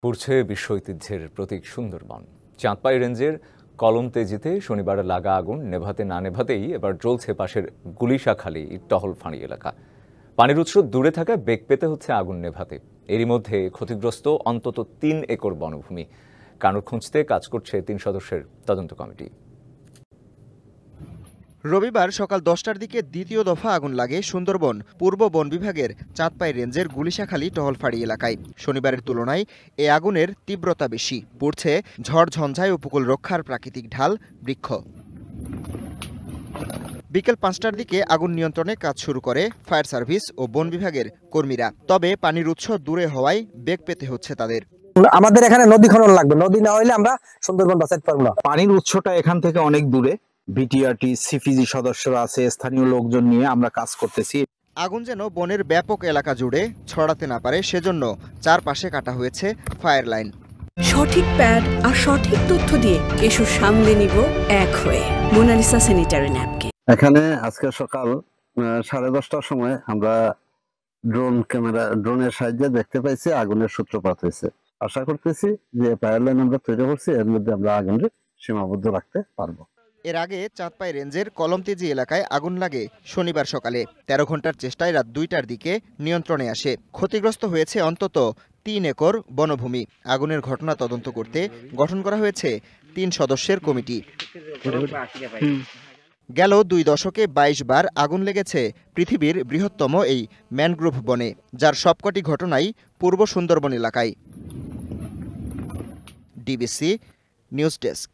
পুড়ছে বিশ্ব ঐতিহ্যের প্রতীক সুন্দরবন। চাঁদপাই রেঞ্জের কলমতেজিতে শনিবার লাগা আগুন নেভাতে না নেভাতেই এবার জ্বলছে পাশের গুলিশাখালী টহল ফাঁড়ি এলাকা। পানির উৎস দূরে থাকায় বেগ পেতে হচ্ছে আগুন নেভাতে। এরই মধ্যে ক্ষতিগ্রস্ত অন্তত ৩ একর বনভূমি। কারণ খুঁজতে কাজ করছে ৩ সদস্যের তদন্ত কমিটি। রবিবার সকাল 10টার দিকে দ্বিতীয় দফা আগুন লাগে সুন্দরবন পূর্ব বন বিভাগের চাঁদপাই রেঞ্জের গুলিশাখালী টহলফাড়ি এলাকায়। শনিবারের তুলনায় এ আগুনের তীব্রতা বেশি। পড়ছে ঝড় ঝঞ্ঝায় উপকূল রক্ষার প্রাকৃতিক ঢাল বৃক্ষ। বিকেল 5টার দিকে আগুন নিয়ন্ত্রণে কাজ শুরু করে ফায়ার সার্ভিস ও বন বিভাগের কর্মীরা। তবে পানির উৎস দূরে হওয়ায় বেগ পেতে হচ্ছে তাদের। আমাদের এখানে নদী খনন লাগবে, নদী না হইলে আমরা সুন্দরবন বাঁচাতে পারবো না। পানির উৎসটা এখান থেকে অনেক দূরে। বিটিআরটি, সিপিজি সদস্যরা আছে, স্থানীয় লোকজন নিয়ে আমরা কাজ করতেছি। আগুন যেন বনের ব্যাপক এলাকা জুড়ে ছড়াতে না পারে সেজন্য চারপাশে কাটা হয়েছে ফায়ার লাইন। সঠিক প্যাড আর সঠিক তথ্য দিয়ে এসব সামলে নিব এক হয়ে। Monalisa sanitary napkin. এখানে আজকে সকাল 10:30টার সময় আমরা ড্রোনের সাহায্যে দেখতে পাইছি আগুনের সূত্রপাত হয়েছে। আশা করতেছি যে ফায়ার লাইন আমরা তৈরি করছি, এর মধ্যে আমরা আগুনকে সীমাবদ্ধ রাখতে পারবো। এর আগে চাঁদপাই রেঞ্জের কলমতেজি এলাকায় আগুন লাগে শনিবার সকালে। 13 ঘন্টার চেষ্টায় রাত 2টার দিকে নিয়ন্ত্রণে আসে। ক্ষতিগ্রস্ত হয়েছে অন্তত 3 একর বনভূমি। আগুনের ঘটনা তদন্ত করতে গঠন করা হয়েছে 3 সদস্যের কমিটি। গেল 2 দশকে 22 বার আগুন লেগেছে পৃথিবীর বৃহত্তম এই ম্যানগ্রোভ বনে, যার সবকটি ঘটনাই পূর্ব সুন্দরবন এলাকায়। DBC news desk.